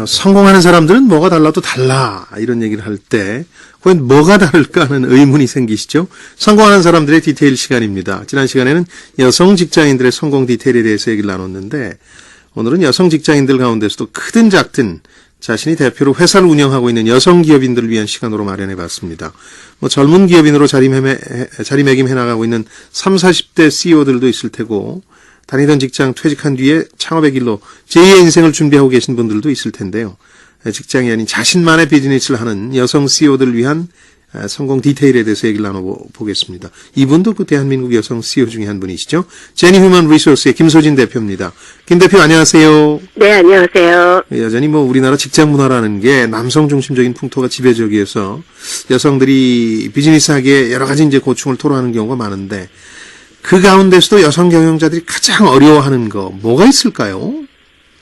성공하는 사람들은 뭐가 달라도 달라 이런 얘기를 할 때 과연 뭐가 다를까 하는 의문이 생기시죠? 성공하는 사람들의 디테일 시간입니다. 지난 시간에는 여성 직장인들의 성공 디테일에 대해서 얘기를 나눴는데 오늘은 여성 직장인들 가운데서도 크든 작든 자신이 대표로 회사를 운영하고 있는 여성 기업인들을 위한 시간으로 마련해봤습니다. 젊은 기업인으로 자리매김해 나가고 있는 30, 40대 CEO들도 있을 테고 다니던 직장 퇴직한 뒤에 창업의 길로 제2의 인생을 준비하고 계신 분들도 있을 텐데요. 직장이 아닌 자신만의 비즈니스를 하는 여성 CEO들을 위한 성공 디테일에 대해서 얘기를 나눠보겠습니다. 이분도 그 대한민국 여성 CEO 중에 한 분이시죠. 제니 휴먼 리소스의 김소진 대표입니다. 김 대표 안녕하세요. 네, 안녕하세요. 여전히 우리나라 직장 문화라는 게 남성 중심적인 풍토가 지배적이어서 여성들이 비즈니스하기에 여러 가지 이제 고충을 토로하는 경우가 많은데 그 가운데서도 여성 경영자들이 가장 어려워하는 거 뭐가 있을까요?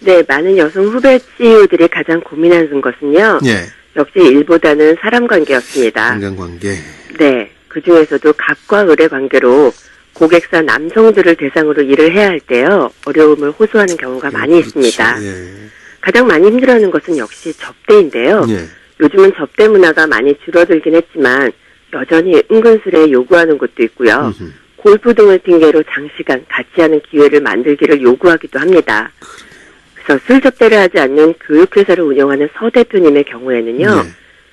네, 많은 여성 후배 CEO들이 가장 고민하는 것은요. 예. 역시 일보다는 사람 관계였습니다. 인간관계. 네, 그 중에서도 갑과 을의 관계로 고객사 남성들을 대상으로 일을 해야 할 때요. 어려움을 호소하는 경우가 많이 그렇죠. 있습니다. 예. 가장 많이 힘들어하는 것은 역시 접대인데요. 예. 요즘은 접대 문화가 많이 줄어들긴 했지만 여전히 은근슬에 요구하는 곳도 있고요. 골프 등을 핑계로 장시간 같이 하는 기회를 만들기를 요구하기도 합니다. 그래서 술 접대를 하지 않는 교육회사를 운영하는 서 대표님의 경우에는요. 네.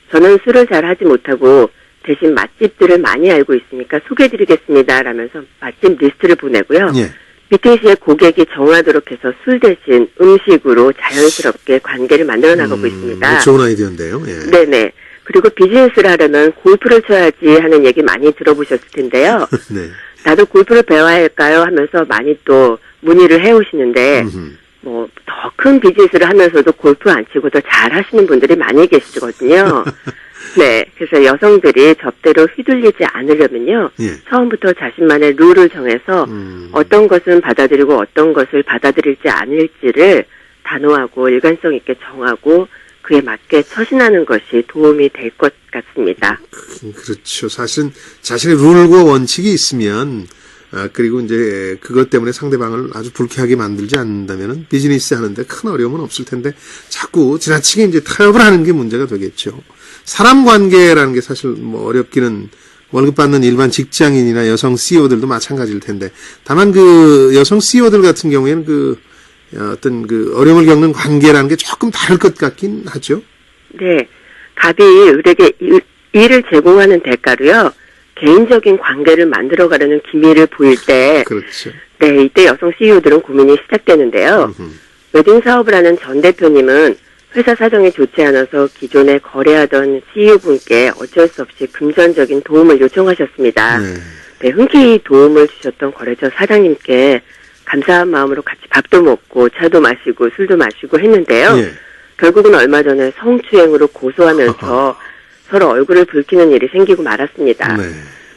저는 술을 잘 하지 못하고 대신 맛집들을 많이 알고 있으니까 소개해드리겠습니다 라면서 맛집 리스트를 보내고요. 예. 미팅 시에 고객이 정하도록 해서 술 대신 음식으로 자연스럽게 관계를 만들어 나가고 있습니다. 좋은 아이디어인데요. 예. 네네. 그리고 비즈니스를 하려면 골프를 쳐야지 하는 얘기 많이 들어보셨을 텐데요. 네. 나도 골프를 배워야 할까요? 하면서 많이 또 문의를 해오시는데 더 큰 비즈니스를 하면서도 골프 안 치고 더 잘 하시는 분들이 많이 계시거든요. 네. 그래서 여성들이 접대로 휘둘리지 않으려면요. 예. 처음부터 자신만의 룰을 정해서 어떤 것은 받아들이고 어떤 것을 받아들일지 않을지를 단호하고 일관성 있게 정하고 그에 맞게 처신하는 것이 도움이 될 것 같습니다. 그렇죠. 사실은 자신의 룰과 원칙이 있으면 그리고 이제 그것 때문에 상대방을 아주 불쾌하게 만들지 않는다면은 비즈니스 하는데 큰 어려움은 없을 텐데 자꾸 지나치게 이제 타협을 하는 게 문제가 되겠죠. 사람 관계라는 게 사실 어렵기는 월급 받는 일반 직장인이나 여성 CEO들도 마찬가지일 텐데 다만 그 여성 CEO들 같은 경우에는 어떤 어려움을 겪는 관계라는 게 조금 다를 것 같긴 하죠. 네. 갑이 을에게 일을 제공하는 대가로요. 개인적인 관계를 만들어가려는 기미를 보일 때, 그렇죠. 네, 이때 여성 CEO들은 고민이 시작되는데요. 웨딩 사업을 하는 전 대표님은 회사 사정이 좋지 않아서 기존에 거래하던 CEO분께 어쩔 수 없이 금전적인 도움을 요청하셨습니다. 네, 흔쾌히 도움을 주셨던 거래처 사장님께 감사한 마음으로 같이 밥도 먹고 차도 마시고 술도 마시고 했는데요. 예. 결국은 얼마 전에 성추행으로 고소하면서 서로 얼굴을 붉히는 일이 생기고 말았습니다. 네.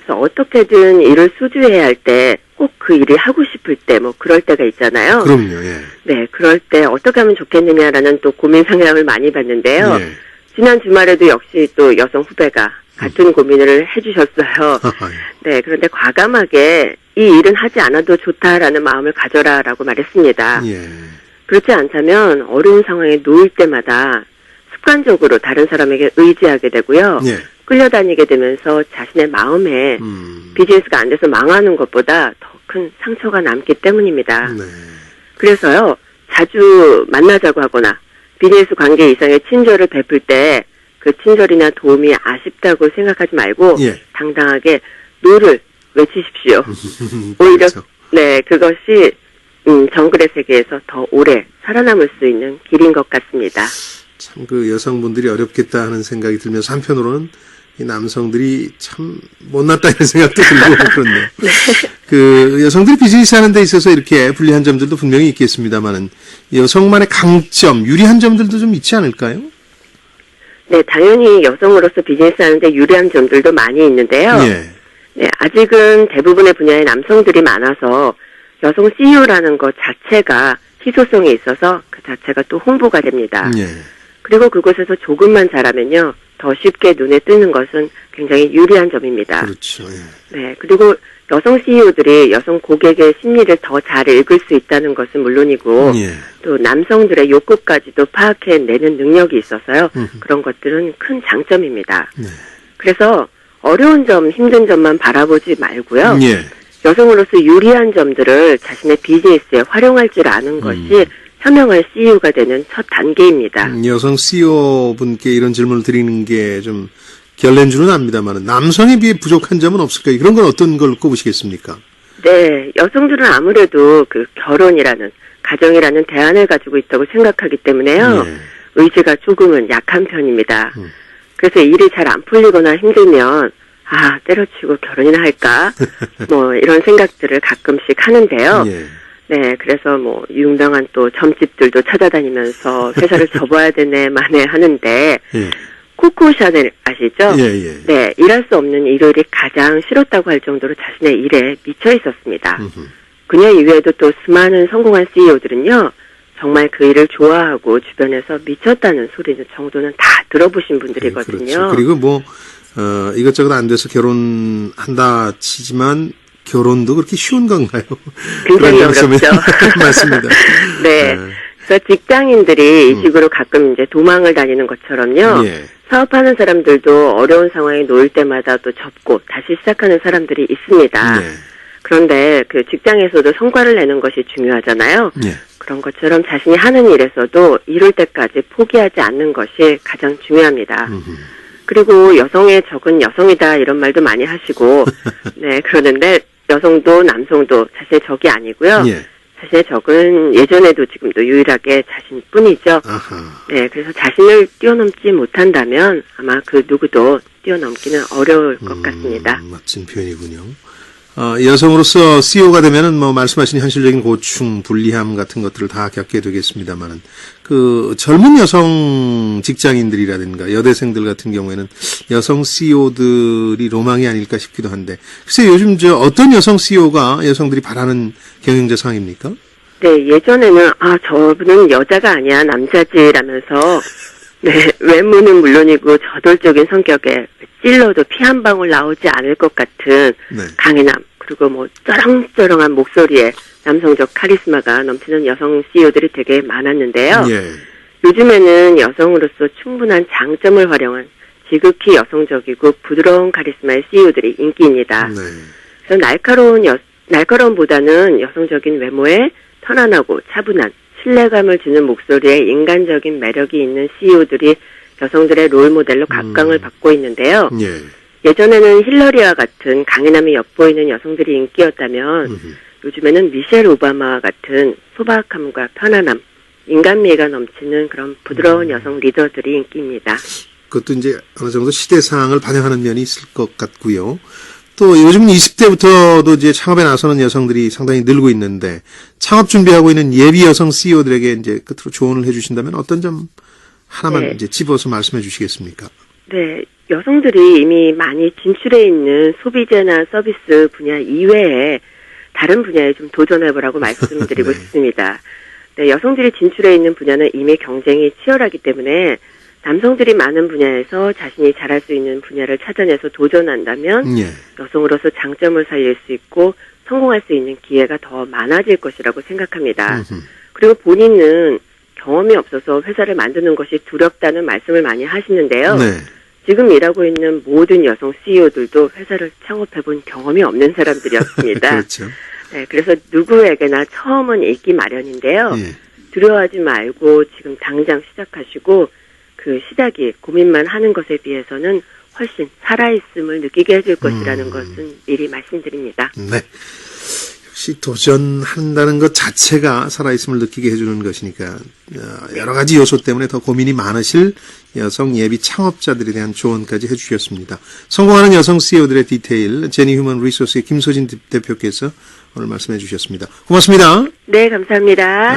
그래서 어떻게든 일을 수주해야 할 때 꼭 그 일이 하고 싶을 때 그럴 때가 있잖아요. 그럼요. 예. 네, 그럴 때 어떻게 하면 좋겠느냐라는 또 고민 상담을 많이 받는데요. 예. 지난 주말에도 역시 또 여성 후배가 같은 고민을 해주셨어요. 네, 그런데 과감하게 이 일은 하지 않아도 좋다라는 마음을 가져라라고 말했습니다. 예. 그렇지 않다면 어려운 상황에 놓일 때마다 습관적으로 다른 사람에게 의지하게 되고요. 예. 끌려다니게 되면서 자신의 마음에 비즈니스가 안 돼서 망하는 것보다 더 큰 상처가 남기 때문입니다. 네. 그래서요. 자주 만나자고 하거나 비즈니스 관계 이상의 친절을 베풀 때 그 친절이나 도움이 아쉽다고 생각하지 말고 예. 당당하게 노를 외치십시오. 오히려 그렇죠. 네, 그것이 정글의 세계에서 더 오래 살아남을 수 있는 길인 것 같습니다. 참 여성분들이 어렵겠다 하는 생각이 들면서 한편으로는 이 남성들이 참 못났다 이런 생각도 들고 그렇네요. 네. 여성들이 비즈니스 하는 데 있어서 이렇게 불리한 점들도 분명히 있겠습니다만은 여성만의 강점, 유리한 점들도 좀 있지 않을까요? 네, 당연히 여성으로서 비즈니스 하는데 유리한 점들도 많이 있는데요. 예. 네, 아직은 대부분의 분야에 남성들이 많아서 여성 CEO라는 것 자체가 희소성이 있어서 그 자체가 또 홍보가 됩니다. 예. 그리고 그곳에서 조금만 잘하면요. 더 쉽게 눈에 뜨는 것은 굉장히 유리한 점입니다. 그렇죠. 예. 네, 그리고 여성 CEO들이 여성 고객의 심리를 더 잘 읽을 수 있다는 것은 물론이고 예. 또 남성들의 욕구까지도 파악해내는 능력이 있어서요. 그런 것들은 큰 장점입니다. 네. 그래서 어려운 점, 힘든 점만 바라보지 말고요. 예. 여성으로서 유리한 점들을 자신의 비즈니스에 활용할 줄 아는 것이 현명한 CEO가 되는 첫 단계입니다. 여성 CEO 분께 이런 질문을 드리는 게 좀 결례인 줄은 압니다만 남성에 비해 부족한 점은 없을까요? 그런 건 어떤 걸 꼽으시겠습니까? 네, 여성들은 아무래도 그 결혼이라는 가정이라는 대안을 가지고 있다고 생각하기 때문에요. 예. 의지가 조금은 약한 편입니다. 그래서 일이 잘 안 풀리거나 힘들면 때려치고 결혼이나 할까? 뭐 이런 생각들을 가끔씩 하는데요. 예. 네, 그래서 뭐 유명한 또 점집들도 찾아다니면서 회사를 접어야 되네 마네 하는데 예. 코코 샤넬 아시죠? 예, 예. 네, 일할 수 없는 일요일이 가장 싫었다고 할 정도로 자신의 일에 미쳐 있었습니다. 그녀 이외에도 또 수많은 성공한 CEO들은요, 정말 그 일을 좋아하고 주변에서 미쳤다는 소리는 정도는 다 들어보신 분들이거든요. 그렇죠. 그리고 뭐 이것저것 안 돼서 결혼한다 치지만 결혼도 그렇게 쉬운 건가요? 굉장히 그런 점에 어렵죠. 맞습니다. 네. 그래서 직장인들이 이 식으로 가끔 이제 도망을 다니는 것처럼요. 예. 사업하는 사람들도 어려운 상황에 놓일 때마다 또 접고 다시 시작하는 사람들이 있습니다. 예. 그런데 그 직장에서도 성과를 내는 것이 중요하잖아요. 예. 그런 것처럼 자신이 하는 일에서도 이룰 때까지 포기하지 않는 것이 가장 중요합니다. 그리고 여성의 적은 여성이다 이런 말도 많이 하시고 네 그러는데 여성도 남성도 자신의 적이 아니고요. 예. 자신의 적은 예전에도 지금도 유일하게 자신뿐이죠. 아하. 네, 그래서 자신을 뛰어넘지 못한다면 아마 그 누구도 뛰어넘기는 어려울 것 같습니다. 멋진 표현이군요. 여성으로서 CEO가 되면은 뭐 말씀하신 현실적인 고충, 불리함 같은 것들을 다 겪게 되겠습니다만은 그 젊은 여성 직장인들이라든가 여대생들 같은 경우에는 여성 CEO들이 로망이 아닐까 싶기도 한데 글쎄 요즘 어떤 여성 CEO가 여성들이 바라는 경영자 상입니까? 네, 예전에는 저분은 여자가 아니야 남자지라면서 네, 외모는 물론이고 저돌적인 성격에 찔러도 피 한 방울 나오지 않을 것 같은 네. 강인함 그리고 뭐 쩌렁쩌렁한 목소리에 남성적 카리스마가 넘치는 여성 CEO들이 되게 많았는데요. 예. 요즘에는 여성으로서 충분한 장점을 활용한 지극히 여성적이고 부드러운 카리스마의 CEO들이 인기입니다. 네. 그래서 날카로움보다는 여성적인 외모에 편안하고 차분한 신뢰감을 주는 목소리에 인간적인 매력이 있는 CEO들이 여성들의 롤모델로 각광을 받고 있는데요. 예. 예전에는 힐러리와 같은 강인함이 엿보이는 여성들이 인기였다면 요즘에는 미셸 오바마와 같은 소박함과 편안함, 인간미가 넘치는 그런 부드러운 여성 리더들이 인기입니다. 그것도 이제 어느 정도 시대상을 반영하는 면이 있을 것 같고요. 또 요즘 20대부터도 이제 창업에 나서는 여성들이 상당히 늘고 있는데 창업 준비하고 있는 예비 여성 CEO들에게 이제 끝으로 조언을 해주신다면 어떤 점 하나만 네. 이제 집어서 말씀해 주시겠습니까? 네, 여성들이 이미 많이 진출해 있는 소비재나 서비스 분야 이외에 다른 분야에 좀 도전해보라고 말씀드리고 네. 싶습니다. 네, 여성들이 진출해 있는 분야는 이미 경쟁이 치열하기 때문에 남성들이 많은 분야에서 자신이 잘할 수 있는 분야를 찾아내서 도전한다면 예. 여성으로서 장점을 살릴 수 있고 성공할 수 있는 기회가 더 많아질 것이라고 생각합니다. 그리고 본인은 경험이 없어서 회사를 만드는 것이 두렵다는 말씀을 많이 하시는데요. 네. 지금 일하고 있는 모든 여성 CEO들도 회사를 창업해본 경험이 없는 사람들이었습니다. 그렇죠. 네, 그래서 누구에게나 처음은 있기 마련인데요. 예. 두려워하지 말고 지금 당장 시작하시고 그 시작이 고민만 하는 것에 비해서는 훨씬 살아있음을 느끼게 해줄 것이라는 것은 미리 말씀드립니다. 네. 역시 도전한다는 것 자체가 살아있음을 느끼게 해주는 것이니까 여러 가지 요소 때문에 더 고민이 많으실 여성 예비 창업자들에 대한 조언까지 해주셨습니다. 성공하는 여성 CEO들의 디테일 제니 휴먼 리소스의 김소진 대표께서 오늘 말씀해 주셨습니다. 고맙습니다. 네, 감사합니다.